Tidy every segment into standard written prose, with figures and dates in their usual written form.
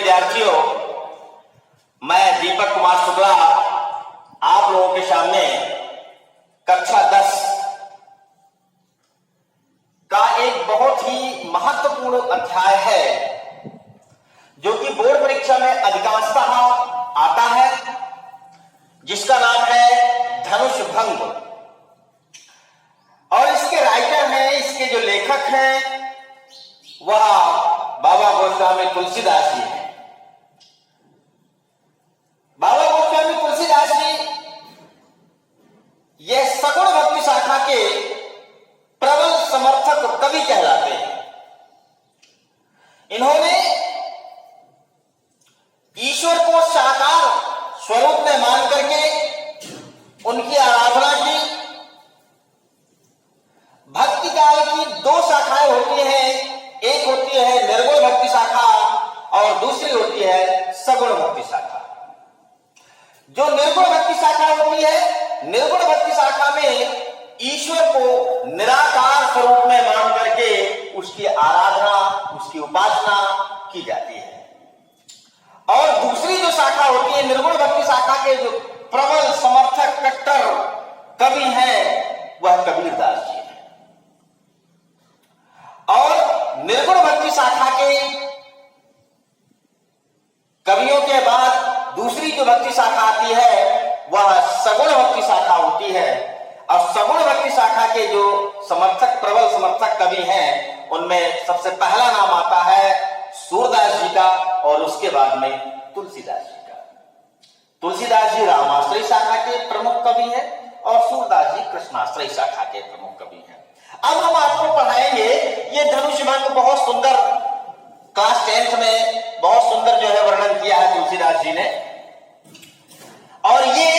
विद्यार्थियों, मैं दीपक कुमार शुक्ला आप लोगों के सामने कक्षा 10 का एक बहुत ही महत्वपूर्ण अध्याय है जो कि बोर्ड परीक्षा में अधिकांशतः आता है, जिसका नाम है धनुष भंग। और इसके राइटर हैं, इसके जो लेखक हैं वह बाबा गोस्वामी तुलसीदास जी हैं। बाबा गोस्वामी तुलसीदास जी यह सगुण भक्ति शाखा के प्रबल समर्थक कवि कहलाते हैं। इन्होंने ईश्वर को साकार स्वरूप में मान करके उनकी आराधना की। भक्ति काल की दो शाखाएं होती हैं, एक होती है निर्गुण भक्ति शाखा और दूसरी होती है सगुण भक्ति शाखा। जो निर्गुण भक्ति शाखा होती है, निर्गुण भक्ति शाखा में ईश्वर को निराकार स्वरूप में मान करके उसकी आराधना, उसकी उपासना की जाती है। और दूसरी जो शाखा होती है निर्गुण भक्ति शाखा के जो प्रबल समर्थक कट्टर कवि हैं वह कबीरदास जी हैं। और निर्गुण भक्ति शाखा के कवियों के बाद दूसरी जो भक्ति शाखा आती है वह सगुण भक्ति शाखा होती है। और सगुण भक्ति शाखा के जो समर्थक, प्रबल समर्थक कवि हैं उनमें सबसे पहला नाम आता है सूरदास जी का और उसके बाद में तुलसीदास जी का। तुलसीदास जी रामाश्रय शाखा के प्रमुख कवि हैं और सूरदास जी कृष्णाश्रय शाखा के प्रमुख कवि हैं। अब हम आपको पढ़ाएंगे ये धनुष भंग। बहुत सुंदर क्लास 10th में बहुत सुंदर जो है वर्णन किया है तुलसीदास जी ने। और ये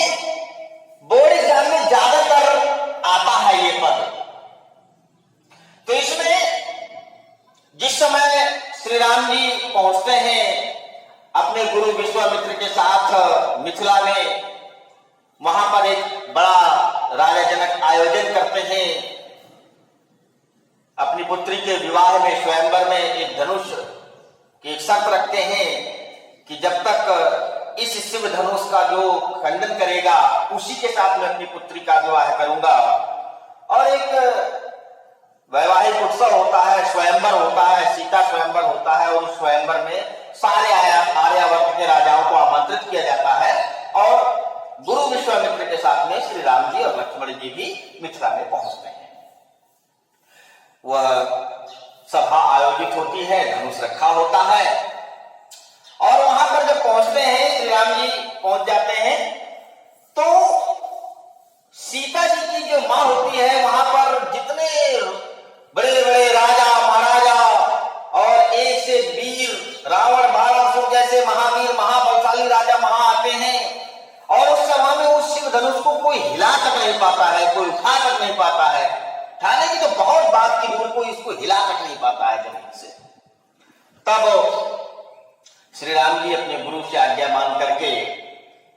बोर्ड एग्जाम में ज्यादातर आता है ये पद। तो इसमें जिस समय श्री राम जी पहुंचते हैं अपने गुरु विश्वामित्र के साथ मिथिला में, वहां पर एक बड़ा राजा जनक आयोजन करते हैं। अपनी पुत्री के विवाह में स्वयंवर में एक धनुष की एक शर्त रखते हैं कि जब तक इस शिव धनुष का जो खंडन करेगा उसी के साथ मैं अपनी पुत्री का विवाह करूंगा। और एक वैवाहिक उत्सव होता है, स्वयंवर होता है, सीता स्वयंवर होता है। और उस स्वयंवर में सारे आर्यावर्त के राजाओं को आमंत्रित किया जाता है और गुरु विश्वामित्र के साथ में श्री राम जी और लक्ष्मण जी भी मिथिला में पहुंचते हैं। वह सभा आयोजित होती है, धनुष रखा होता है और वहां पर जब पहुंचते हैं, श्री राम जी पहुंच जाते हैं तो सीता जी की जो मां होती है वहां पर जितने बड़े बड़े राजा महाराजा और एक से वीर रावण 1200 जैसे महावीर महाबलशाली राजा वहां आते हैं। और उस सभा में उस शिव धनुष को कोई हिला तक नहीं पाता है, कोई उठा तक नहीं पाता है। उठाने की तो बहुत बात की दूर, कोई इसको हिला तक नहीं पाता है जमीन से। तब श्री राम जी अपने गुरु से आज्ञा मान करके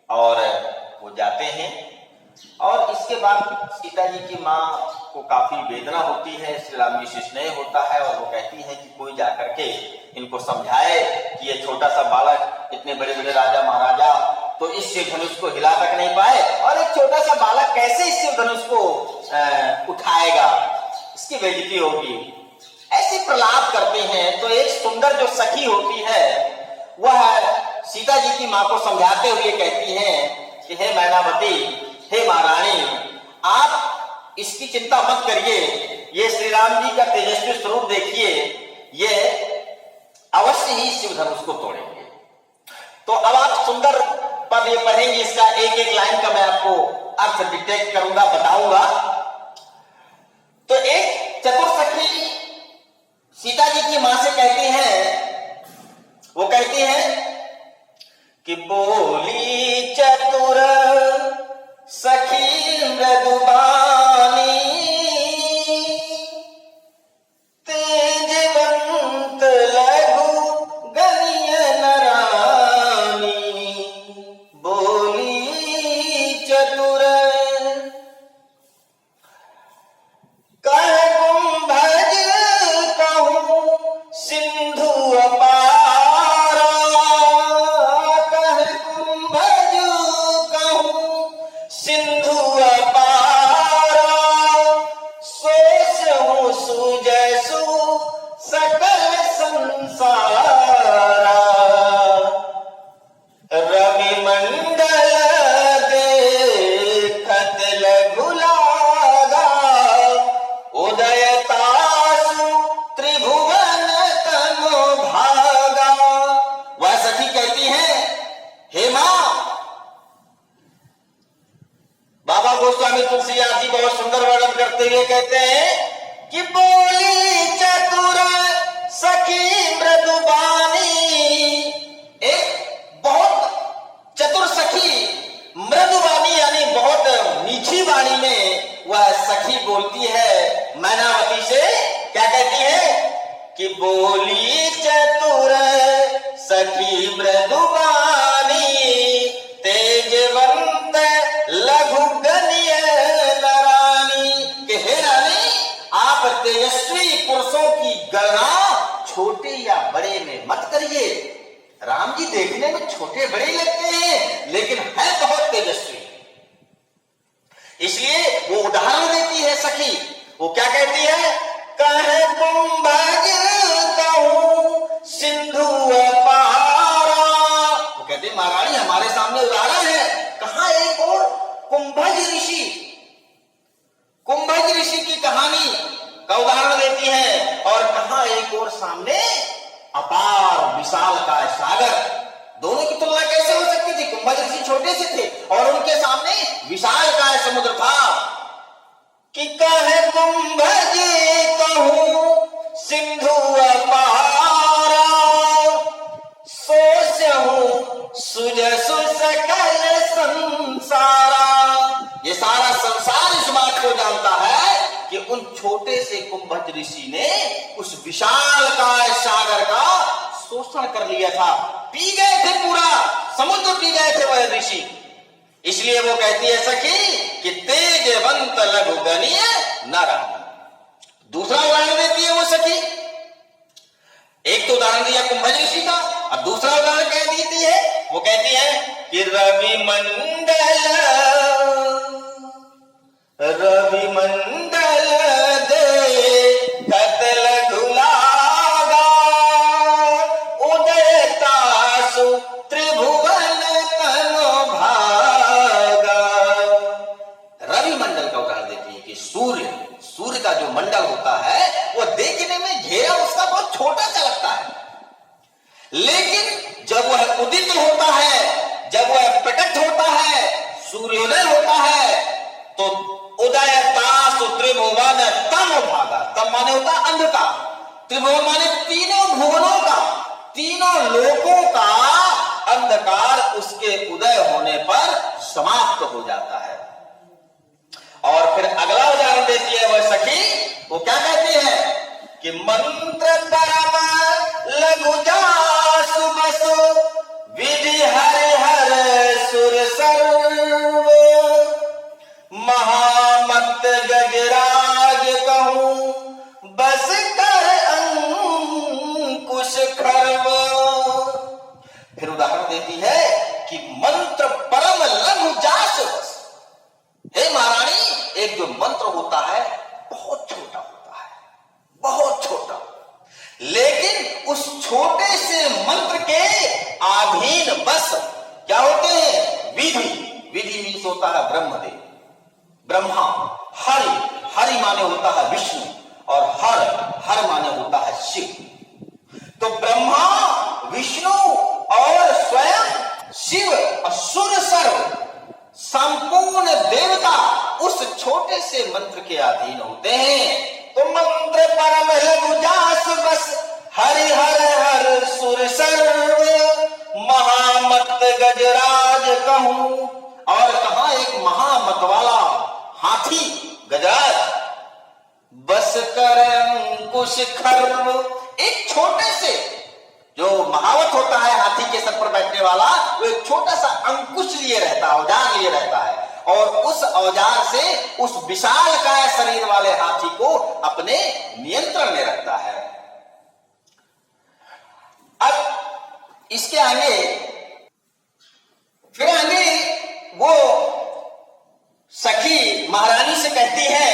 और वो जाते हैं। और इसके बाद सीता जी की मां को काफी वेदना होती है, श्री राम जी से स्नेह होता है और वो कहती है कि कोई जाकर के इनको समझाए कि ये छोटा सा बालक, इतने बड़े बड़े राजा महाराजा तो इस शिव धनुष को हिला तक नहीं पाए और एक छोटा सा बालक कैसे इस शिव धनुष को उठाएगा, इसकी बेइज्जती होगी। ऐसे प्रलाप करते हैं। तो एक सुंदर जो सखी होती है वह सीता जी की मां को समझाते हुए कहती हैं कि हे मैनावती, हे महारानी, आप इसकी चिंता मत करिए। ये श्री राम जी का तेजस्वी स्वरूप देखिए, ये अवश्य ही शिव धनुष को तोड़ेंगे। तो अब आप सुंदर पद ये पढ़ेंगे, इसका एक एक लाइन का मैं आपको अर्थ डिटेक्ट करूंगा, बताऊंगा। तो एक चतुर सखी सीता जी की मां से कहती है, वो कहती है कि बोली चतुर सखी मृदुबानी, तेजवंत लघु गनिय नरानी। बोली चतुर कह कुंभज कहूं सिंधु अपारा, तुलसीदास जी बहुत सुंदर वर्णन करते हुए कहते हैं कि बोली चतुर सखी मृदुबानी, एक बहुत चतुर सखी मृदुबानी यानी बहुत मीठी वाणी में वह सखी बोलती है मैनावती से। क्या कहती है कि बोली चतुर सखी मृदुबानी, तेजवंत लघु गण्य नरानी, कि हे रानी आप तेजस्वी पुरुषों की गणना छोटे या बड़े में मत करिए। राम जी देखने में छोटे बड़े लगते हैं लेकिन है बहुत तेजस्वी। इसलिए वो उदाहरण देती है सखी। वो क्या कहती है, कहे कुंभज कहूं सिंधु अपारा। वो कहते महारानी हमारे सामने उदाहरण है। कहां एक और कुंभज ऋषि, कुंभज ऋषि की कहानी का उदाहरण देती है, और कहां एक और सामने अपार विशाल का सागर। दोनों की तुलना कैसे हो सकती थी? कुंभज ऋषि छोटे से थे और उनके सामने विशाल का समुद्र था। कि कहे कुंभज कहूं सिंधु अपारा, सोचहूं सुजसु सकल संसारा। ये सारा संसार इस बात को जानता है कि उन छोटे से कुंभज ऋषि ने उस विशाल काय सागर का शोषण कर लिया था। पी गए थे, पूरा समुद्र पी गए थे वह ऋषि। इसलिए वो कहती है सखी कि तेजवंत लघु गणीय नर। दूसरा उदाहरण देती है वो सखी। एक तो उदाहरण दिया कुंभज ऋषि का, और दूसरा उदाहरण कह देती है, वो कहती है कि रवि मंडल दे कतल धुलागा, उदयतासु त्रिभुवन तनो भागा। रवि मंडल का उदाहरण देती है कि सूर्य का जो मंडल होता है वो देखने में घेरा उसका बहुत छोटा सा लगता है, लेकिन जब वह उदित होता है, जब वह प्रकट होता है, सूर्योदय होता है, तो उदयतासु त्रिभुवन तनो भागा। तम माने होता अंधकार, त्रिभुवन माने तीनों भुवनों का, तीनों लोकों का अंधकार उसके उदय होने पर समाप्त हो जाता है। और फिर अगला उदाहरण देती है वह सखी। वो क्या कहती है कि मंत्र परम लघु जासु बसु, विधि हरि हर सुर सर्व, महामत गजराज कहूं बस कर अंकुश खर्व। फिर उदाहरण देती है कि मंत्र परम लघु जासु बस। हे महारानी एक जो मंत्र होता है बहुत छोटा होता है, बहुत छोटा, लेकिन उस छोटे से मंत्र के अधीन बस क्या होते हैं? विधि मीन्स होता है ब्रह्मदेव, ब्रह्मा। हरि माने होता है विष्णु, और हर माने होता है शिव। तो ब्रह्मा, विष्णु और स्वयं शिव और सुर सर्व संपूर्ण देवता उस छोटे से मंत्र के अधीन होते हैं। तो मंत्र परम लघु जास बस, हरि हर हर सुर सर्व, महामत गजराज कहूं। और कहा एक महामत वाला हाथी गजराज, बस कर अंकुश खर्व। एक छोटे से जो महावत होता है हाथी के सर पर बैठने वाला, वो एक छोटा सा अंकुश लिए रहता है, औजार लिए रहता है, और उस औजार से उस विशाल काय शरीर वाले हाथी को अपने नियंत्रण में रखता है। अब इसके आगे फिर आगे वो सखी महारानी से कहती है,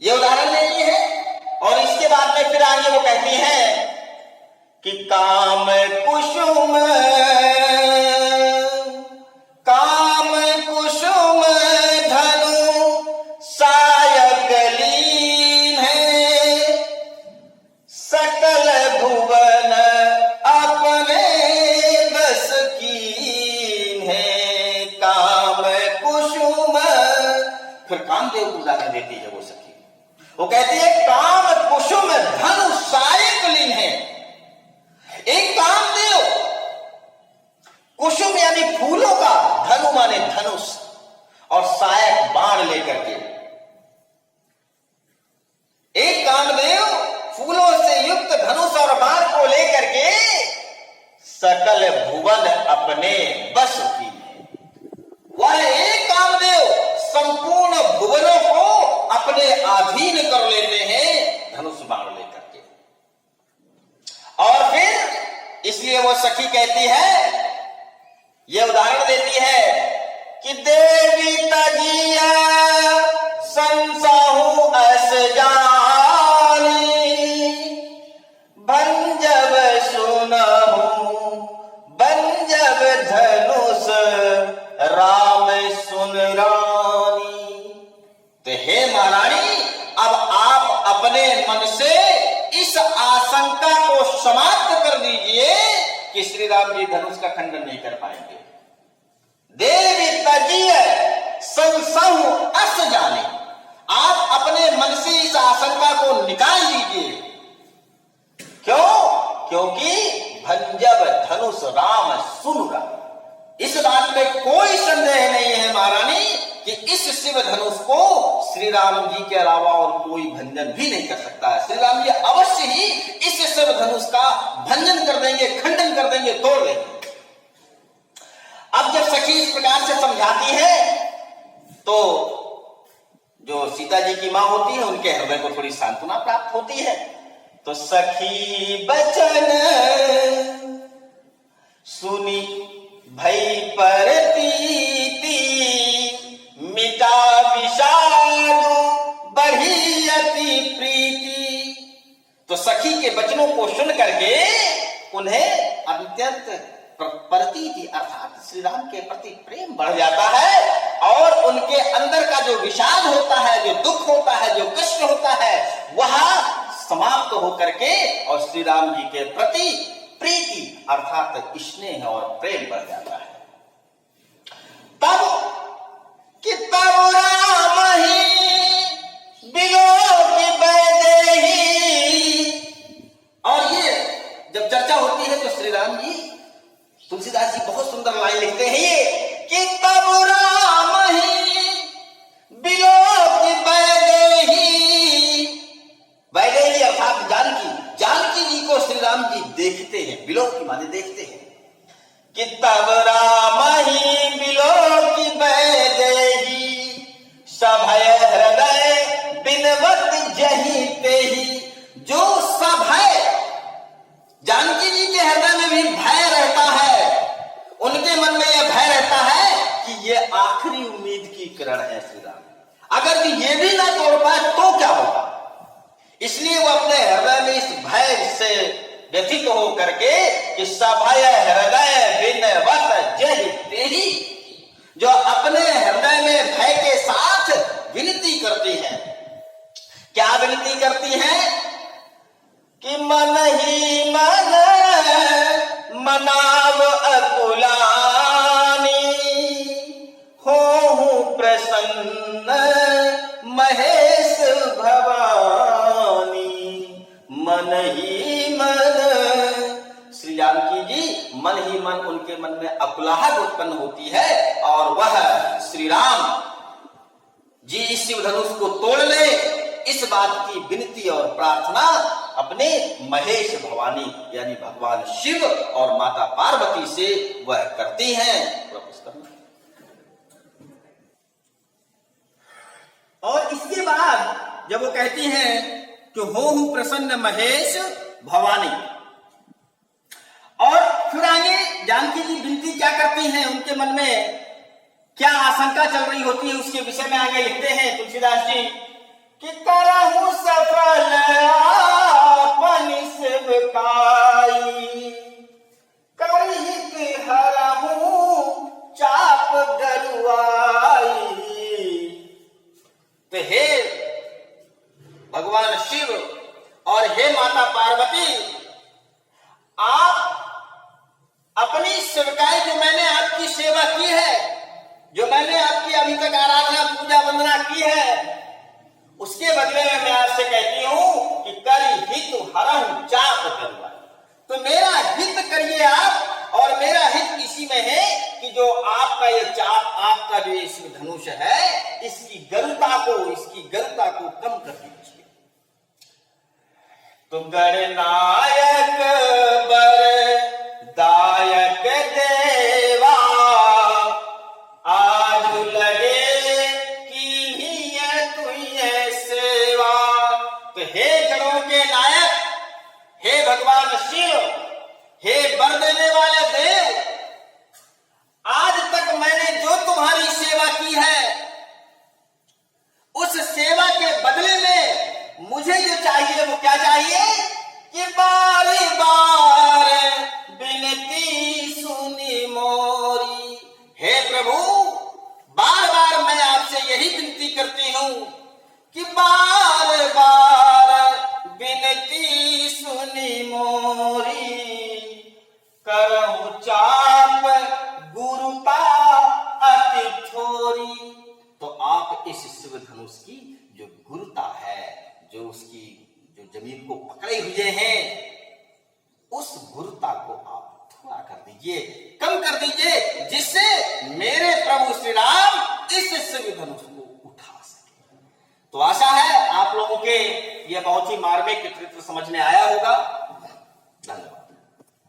ये उदाहरण लेनी है, और इसके बाद में फिर आगे वो कहती है कि काम कुसुम धनु सायक लीन है, सकल भुवन अपने बस कीन है। काम कुसुम कामदेव को उदाहरण देती है वो सखी। वो कहती है काम कुसुम धनु सायक लीन है। एक कामदेव कुसुम यानी फूलों का, धनु माने धनुष, और सायक बाण लेकर के, एक कामदेव फूलों से युक्त धनुष और बाण को लेकर के सकल भुवन अपने बस की है। वह एक कामदेव संपूर्ण भुवनों को अपने अधीन कर लेते हैं धनुष बाण लेकर के। और फिर इसलिए वो सखी कहती है, ये उदाहरण देती है कि देवी तजिया संसाहु अस जानी, भंजब सुनहु भंजब धनुष राम सुन रानी। तो हे महारानी, अब आप अपने मन से इस आशंका को समाप्त कर दीजिए कि श्री राम जी धनुष का खंडन नहीं कर पाएंगे। देवी तजिय संसहु अस जाने, आप अपने मन से इस आशंका को निकाल लीजिए। क्यों? क्योंकि भंजब धनुष राम सुन राम। इस बात में कोई संदेह नहीं है महारानी कि इस शिव धनुष को श्री राम जी के अलावा और कोई भंजन भी नहीं कर सकता है। श्री राम जी अवश्य ही इस शिव धनुष का भंजन कर देंगे, खंडन कर देंगे, तोड़ देंगे। अब जब सखी इस प्रकार से समझाती है तो जो सीता जी की मां होती है उनके हृदय को थोड़ी सांत्वना प्राप्त होती है। तो सखी बचन सुनी भई परतीति, मिटा विषाद बढ़ी अति प्रीति। तो सखी के वचनों को सुन करके उन्हें अत्यंत प्रतीति अर्थात श्री राम के प्रति प्रेम बढ़ जाता है और उनके अंदर का जो विषाद होता है, जो दुख होता है, जो कष्ट होता है, वह समाप्त होकर के और श्री राम जी के प्रति प्रीति अर्थात स्नेह और प्रेम बढ़ जाता है। तब कि तब राम ही बिलोक बैदेही। और ये जब चर्चा होती है तो श्री राम जी, तुलसीदास जी बहुत सुंदर लाइन लिखते हैं ये कि तब राम ही बिलोक बैदेही। बैदेही अर्थात जानकी, जानकी जी को श्री राम जी देखते हैं, बिलोक की माने देखते हैं कि तब राम ही बिलोक बैदेही, सभय हृदय बिनवत जही तेही। जो सभय जानकी जी के हृदय में भी भय रहता है, उनके मन में यह भय रहता है कि ये आखिरी उम्मीद की किरण है श्री राम, अगर ये भी ना तोड़ पाए तो क्या होगा। इसलिए वो अपने हृदय में इस भय से व्यथित हो करके कि सभय हृदय बिनवत जही तेही, जो अपने हृदय में भय के साथ विनती करती है। क्या विनती करती है कि मन ही मन मनाव अकुलानी, हो प्रसन्न महेश भवानी। मन ही मन, श्री जानकी जी मन ही मन उनके मन में अकुलाहट उत्पन्न होती है और वह श्री राम जी इस शिव धनुष को तोड़ ले, इस बात की विनती और प्रार्थना अपने महेश भवानी यानी भगवान शिव और माता पार्वती से वह करती हैं। और इसके बाद जब वो कहती हैं कि हो प्रसन्न महेश भवानी, और फिर आगे जानकी जी विनती क्या करती हैं, उनके मन में क्या आशंका चल रही होती है, उसके विषय में आगे लिखते हैं तुलसीदास जी कि करहु सफल आपन सेवकाई, करहित हरहु चाप गरुआई। तो हे भगवान शिव और हे माता पार्वती, आप अपनी सेवकाई, जो मैंने आपकी सेवा की है, जो मैंने आपकी अभी तक आराधना पूजा वंदना की है, इसके बदले में मैं आपसे कहती हूं कि कर हित हरहु चाप करुआ। तो मेरा हित करिए आप, और मेरा हित इसी में है कि जो आपका ये चाप, आपका जो इसमें धनुष है, इसकी गरुता को कम कर दीजिए। तो गणनायक बरदायक देवा, आज लगे की तुझे सेवा। तो हे गणों के नायक, हे भगवान शिव, हे वर देने वाले देव, आज तक मैंने जो तुम्हारी सेवा की है, उस सेवा के बदले में मुझे जो चाहिए वो क्या चाहिए कि बार बार विनती सुनी मोरी। हे प्रभु, बार बार मैं आपसे यही विनती करती हूं कि बार बार विनती सुनी मोरी। करहु चाप गुरुता अति थोरी। तो आप इस शिव धनुष की जो गुरुता है, जो उसकी जो जमीन को पकड़े हुए हैं, उस गुरुता को आप थोड़ा कर दीजिए, कम कर दीजिए, जिससे मेरे प्रभु श्री राम इस शिव धनुष को उठा सके। तो आशा है आप लोगों के यह बहुत ही मार्मिक चित्र समझ में आया होगा।